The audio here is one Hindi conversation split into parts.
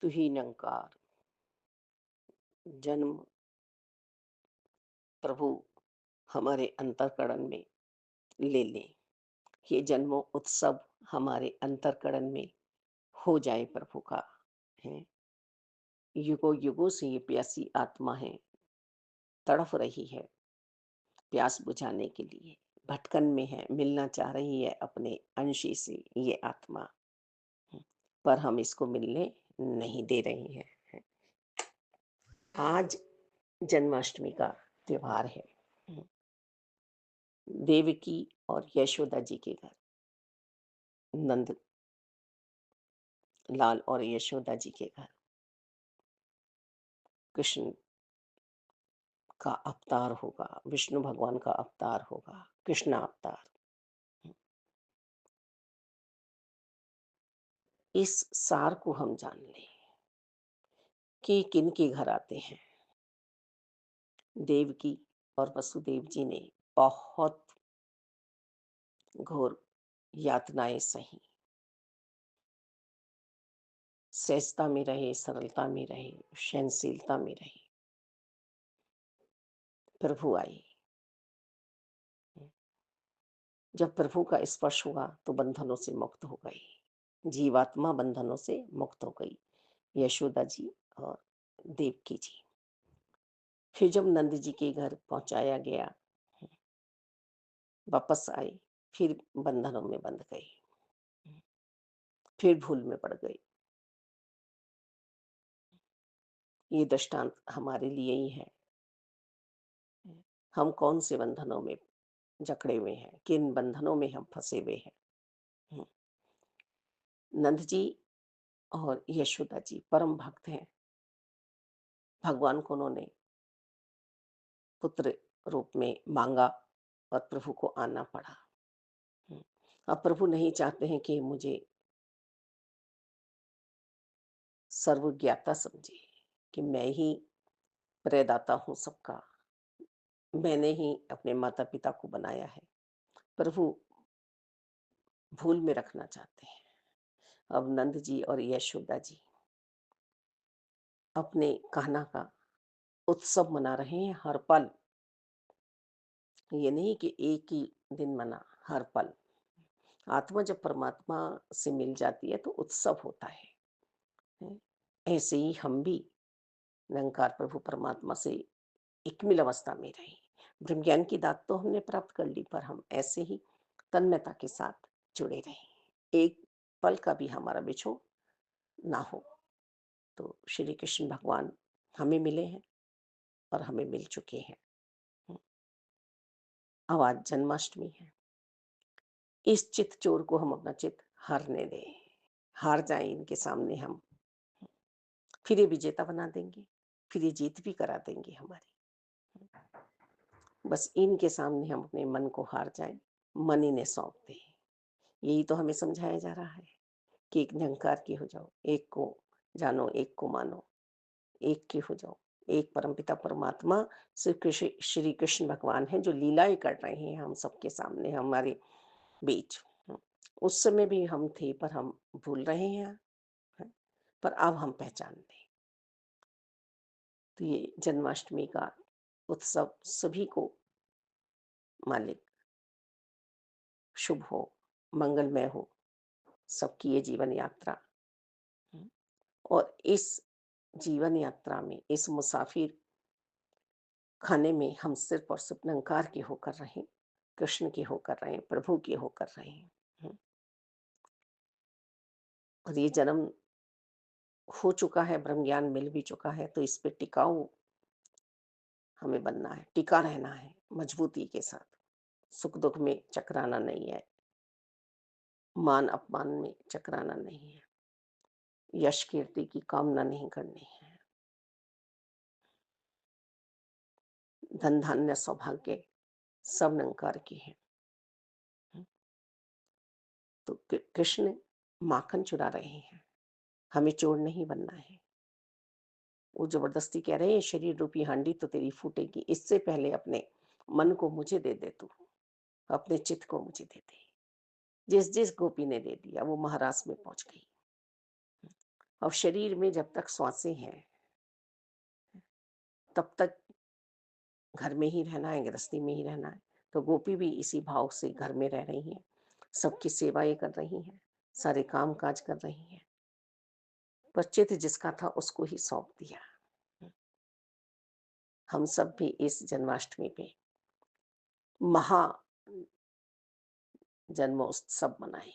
तुही निरंकार जन्म प्रभु हमारे अंतःकरण में ले ले। ये जन्मों उत्सव हमारे अंतःकरण में हो जाए प्रभु का है। युगों युगों से ये प्यासी आत्मा है, तड़फ रही है प्यास बुझाने के लिए, भटकन में है, मिलना चाह रही है अपने अंशी से ये आत्मा। पर हम इसको मिलने नहीं दे रहे हैं। आज जन्माष्टमी का त्योहार है। देवकी और यशोदा जी के घर, नंद लाल और यशोदा जी के घर कृष्ण का अवतार होगा, विष्णु भगवान का अवतार होगा, कृष्ण अवतार। इस सार को हम जान लें कि किन के घर आते हैं। देवकी और वसुदेव जी ने बहुत घोर यातनाएं सही, सहजता में रहे, सरलता में रहे, सहनशीलता में रहे। प्रभु आए। जब प्रभु का स्पर्श हुआ तो बंधनों से मुक्त हो गई, जीवात्मा बंधनों से मुक्त हो गई, यशोदा जी और देवकी जी। फिर जब नंद जी के घर पहुंचाया गया, वापस आए, फिर बंधनों में बंध गई, फिर भूल में पड़ गई। ये दृष्टांत हमारे लिए ही है। हम कौन से बंधनों में जकड़े हुए हैं, किन बंधनों में हम फंसे हुए हैं। नंद जी और यशोदा जी परम भक्त हैं। भगवान को उन्होंने पुत्र रूप में मांगा और प्रभु को आना पड़ा। अब प्रभु नहीं चाहते हैं कि मुझे सर्वज्ञाता समझे, कि मैं ही प्रदाता हूँ सबका, मैंने ही अपने माता पिता को बनाया है। प्रभु भूल में रखना चाहते हैं। अब नंद जी और यशोदा जी अपने कान्हा का उत्सव मना रहे हैं हर पल। ये नहीं कि एक ही दिन मना, हर पल। आत्मा जब परमात्मा से मिल जाती है तो उत्सव होता है। ऐसे ही हम भी निरंकार प्रभु परमात्मा से एकमिल अवस्था में रहे। ब्रह्म ज्ञान की दात तो हमने प्राप्त कर ली, पर हम ऐसे ही तन्मयता के साथ जुड़े रहे, एक पल का भी हमारा बिछो ना हो। तो श्री कृष्ण भगवान हमें मिले हैं और हमें मिल चुके हैं। अब आज जन्माष्टमी है। इस चित चोर को हम अपना चित हारने दें, हार जाए इनके सामने हम, फिर ये विजेता बना देंगे, फिर ये जीत भी करा देंगे हमारी। बस इनके सामने हम अपने मन को हार जाएं, मन इन्हें सौंप दें। यही तो हमें समझाया जा रहा है कि एक निरंकार की हो जाओ, एक को जानो, एक को मानो, एक की हो जाओ। एक परमपिता परमात्मा श्री कृष्ण भगवान है जो लीलाएं कर रहे हैं हम सबके सामने, हमारे बीच। उस समय भी हम थे, पर हम भूल रहे हैं, पर अब हम पहचान लें। तो ये जन्माष्टमी का उत्सव सभी को मालिक शुभ हो, मंगलमय हो, सबकी ये जीवन यात्रा। और इस जीवन यात्रा में, इस मुसाफिर खाने में हम सिर्फ और सिर्फ निरंकार के होकर रहें, कृष्ण के होकर रहें, प्रभु के होकर रहें। और ये जन्म हो चुका है, ब्रह्म ज्ञान मिल भी चुका है, तो इस पे टिकाऊ हमें बनना है, टिका रहना है मजबूती के साथ। सुख दुख में चकराना नहीं है, मान अपमान में चकराना नहीं है, यश कीर्ति की कामना नहीं करनी है। धन धान्य सौभाग्य सब निरंकार के हैं। तो कृष्ण माखन चुरा रहे हैं, हमें चोर नहीं बनना है। वो जबरदस्ती कह रहे हैं शरीर रूपी हांडी तो तेरी फूटेगी, इससे पहले अपने मन को मुझे दे दे, तू अपने चित्त को मुझे दे दे। जिस जिस गोपी ने दे दिया वो महाराज में पहुंच गई। और शरीर में जब तक श्वासें हैं, तब तक घर में ही रहना है, गृहस्थी में ही रहना है। तो गोपी भी इसी भाव से घर में रह रही हैं, सबकी सेवाएँ कर रही हैं, सारे काम-काज कर रही हैं। पर चित्त जिसका था उसको ही सौंप दिया। हम सब भी इस जन्माष्टमी पे महा जन्मोत्सव मनाएँ,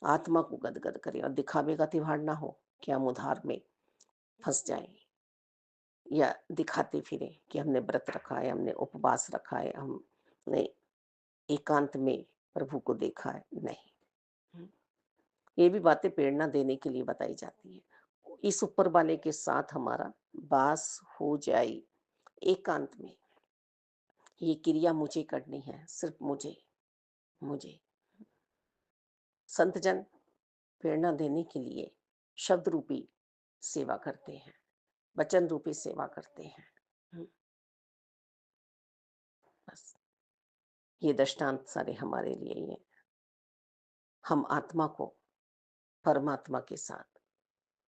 आत्मा को गदगद करें और दिखावे का त्योहार ना हो कि हम उधार में फँस जाएँ या दिखाते फिरें कि हमने व्रत रखा है, हमने उपवास रखा है, हमने एकांत में प्रभु को देखा है, नहीं। हुँ। ये भी बातें प्रेरणा देने के लिए बताई जाती हैं। इस ऊपर वाले के साथ हमारा वास हो जाए एकांत में, ये क्रिया मुझे करनी है, सिर्फ़ मुझे। संत जन प्रेरणा देने के लिए शब्द रूपी सेवा करते हैं, वचन रूपी सेवा करते हैं। हुँ, बस ये दृष्टांत सारे हमारे लिए ही हैं। हम आत्मा को परमात्मा के साथ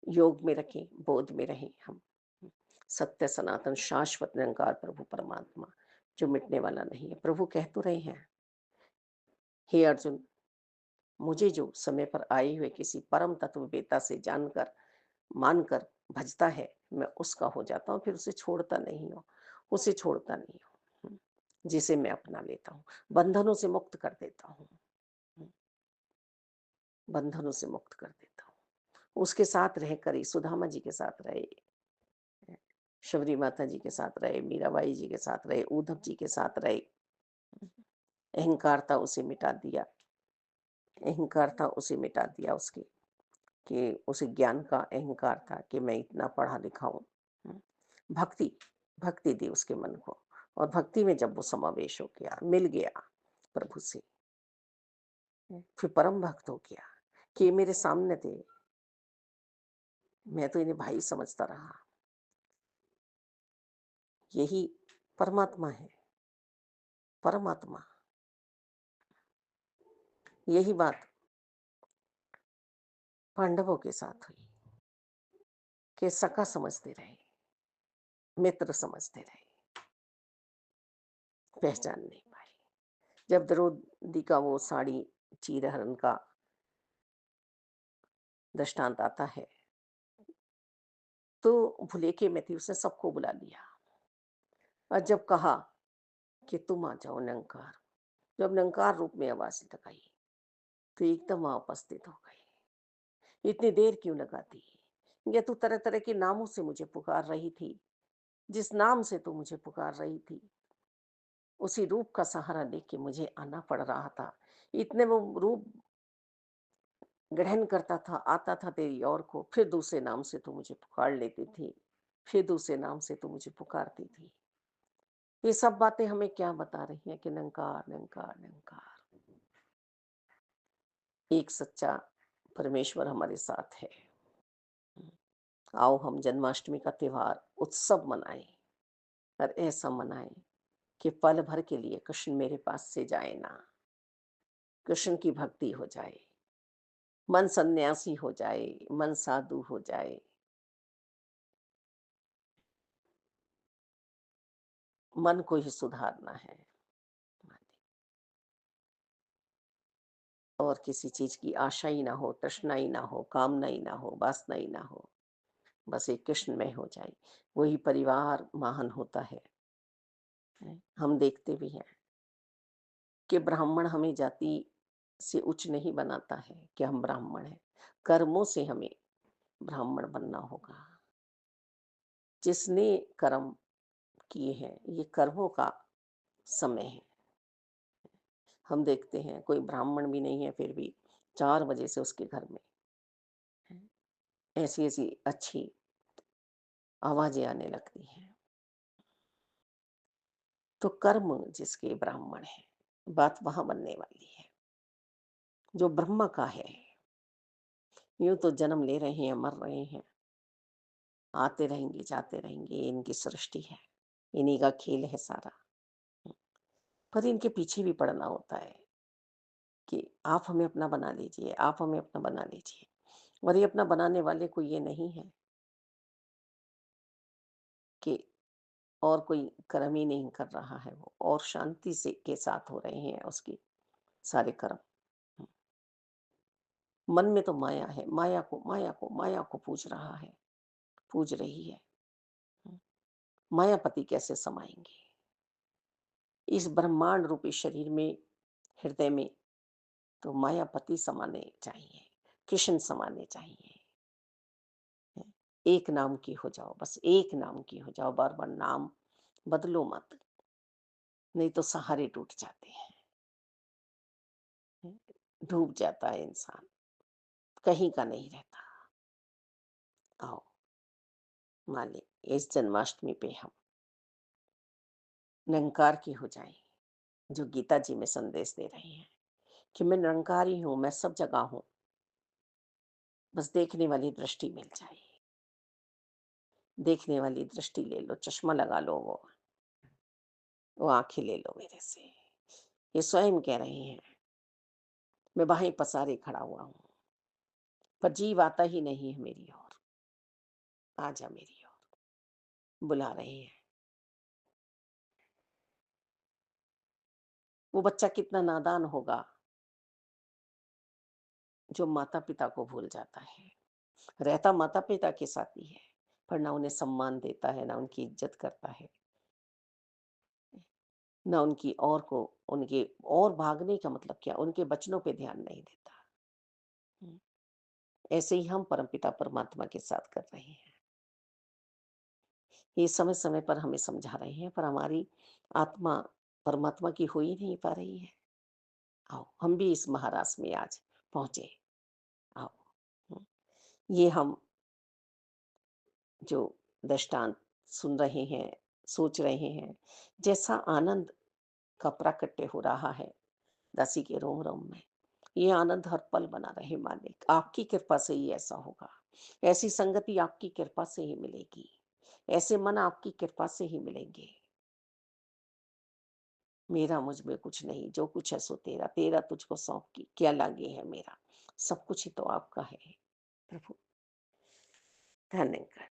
योग में रखें, बोध में रहें हम। सत्य, सनातन, शाश्वत, निरंकार प्रभु परमात्मा जो मिटने वाला नहीं है। प्रभु कह तो रहे हैं, हे अर्जुन, मुझे जो समय पर आए हुए किसी परम तत्ववेता से जानकर, मानकर भजता है, मैं उसका हो जाता हूँ, फिर उसे छोड़ता नहीं हूँ, उसे छोड़ता नहीं हूँ। जिसे मैं अपना लेता हूँ, बंधनों से मुक्त कर देता हूँ। हुँ, बंधनों से मुक्त कर देता हूँ। उसके साथ रहकर ही सुदामा जी के साथ रहे, शबरी माता जी के साथ रहे, मीराबाई जी के साथ रहे, उद्धव जी के साथ रहे। अहंकार था उसे मिटा दिया, अहंकार था उसे मिटा दिया उसके, कि उसे ज्ञान का अहंकार था कि मैं इतना पढ़ा लिखा हूँ। भक्ति, भक्ति दी उसके मन को, और भक्ति में जब वो समावेश हो गया, मिल गया प्रभु से, फिर परम भक्त हो गया कि ये मेरे सामने थे, मैं तो इन्हें भाई समझता रहा। यही परमात्मा है, परमात्मा। यही बात पांडवों के साथ हुई कि सखा समझते रहे, मित्र समझते रहे, पहचान नहीं पाए। जब द्रौपदी का वो साड़ी चीरहरण का दृष्टांत आता है, तो भुलेखे में थी, उसने सबको बुला लिया और जब कहा कि तुम आ जाओ निरंकार, जब निरंकार रूप में आवाज लगाई, तो एकदम वहां उपस्थित हो गई। इतनी देर क्यों लगाती? ये तू तरह तरह के नामों से मुझे पुकार रही थी, जिस नाम से तू मुझे पुकार रही थी, उसी रूप का सहारा लेके मुझे आना पड़ रहा था। इतने वो रूप ग्रहण करता था, आता था तेरी ओर को, फिर दूसरे नाम से तू मुझे पुकार लेती थी, फिर दूसरे नाम से तू मुझे पुकारती थी। ये सब बातें हमें क्या बता रही हैं कि निरंकार, निरंकार, निरंकार। एक सच्चा परमेश्वर हमारे साथ है। आओ हम जन्माष्टमी का त्योहार, उत्सव मनाएं, और ऐसा मनाएं कि पल भर के लिए कृष्ण मेरे पास से जाए ना, कृष्ण की भक्ति हो जाए, मन सन्यासी हो जाए, मन साधु हो जाए, मन को ही सुधारना है, और किसी चीज की आशा ही ना हो, तृष्णा ही ना हो, कामना ही ना हो, वासना ही ना हो, बस एक कृष्णमय हो जाए। वही परिवार महान होता है। हम देखते भी हैं कि ब्राह्मण हमें जाति से उच्च नहीं बनाता है कि हम ब्राह्मण हैं, कर्मों से हमें ब्राह्मण बनना होगा। जिसने कर्म किए हैं, ये कर्मों का समय है। हम देखते हैं कोई ब्राह्मण भी नहीं है, फिर भी 4 बजे से उसके घर में ऐसी ऐसी अच्छी आवाजें आने लगती हैं। तो कर्म जिसके ब्राह्मण है, बात वहां बनने वाली है जो ब्रह्म का है। यूं तो जन्म ले रहे हैं, मर रहे हैं, आते रहेंगे, जाते रहेंगे, ये इनकी सृष्टि है, इन्हीं का खेल है सारा। पर इनके पीछे भी पड़ना होता है कि आप हमें अपना बना लीजिए, आप हमें अपना बना लीजिए। और ये अपना बनाने वाले को ये नहीं है कि और कोई कर्म ही नहीं कर रहा है वो, और शांति से के साथ हो रहे हैं उसके सारे कर्म। मन में तो माया है, माया को पूज रहा है, पूज रही है। मायापति कैसे समाएंगे इस ब्रह्मांड रूपी शरीर में, हृदय में? तो मायापति समाने चाहिए, कृष्ण समाने चाहिए। एक नाम की हो जाओ, बस एक नाम की हो जाओ, बार बार नाम बदलो मत, नहीं तो सहारे टूट जाते हैं, डूब जाता है इंसान, कहीं का नहीं रहता। आओ मालिक, इस जन्माष्टमी पे हम निरंकार की हो जाएं, जो गीता जी में संदेश दे रहे हैं कि मैं निरंकारी हूं, मैं सब जगह हूं, बस देखने वाली दृष्टि मिल जाए। देखने वाली दृष्टि ले लो, चश्मा लगा लो, वो आंखें ले लो मेरे से। ये स्वयं कह रहे हैं, मैं बाहें पसारे खड़ा हुआ हूँ, पर जीव आता ही नहीं है मेरी ओर। आजा मेरी ओर, बुला रहे हैं। वो बच्चा कितना नादान होगा जो माता पिता को भूल जाता है। रहता माता पिता के साथ ही है, पर ना उन्हें सम्मान देता है, ना उनकी इज्जत करता है, ना उनकी और को, उनके और भागने का मतलब क्या, उनके बचनों पे ध्यान नहीं देता। हम्म, ऐसे ही हम परमपिता परमात्मा के साथ कर रहे हैं। ये समय समय पर हमें समझा रहे हैं, पर हमारी आत्मा परमात्मा की हो ही नहीं पा रही है। आओ हम भी इस महाराज में आज पहुंचे। आओ। हम्म, ये हम जो दृष्टांत सुन रहे हैं, सोच रहे हैं, जैसा आनंद का प्राकट्य हो रहा है दासी के रोम रोम में, ये आनंद हर पल बना रहे मालिक, आपकी कृपा से ही ऐसा होगा। ऐसी संगति आपकी कृपा से ही मिलेगी, ऐसे मन आपकी कृपा से ही मिलेंगे। मेरा मुझ में कुछ नहीं, जो कुछ है सो तेरा, तेरा तुझको सौंप की क्या लागे है मेरा, सब कुछ ही तो आपका है प्रभु। धन्यवाद।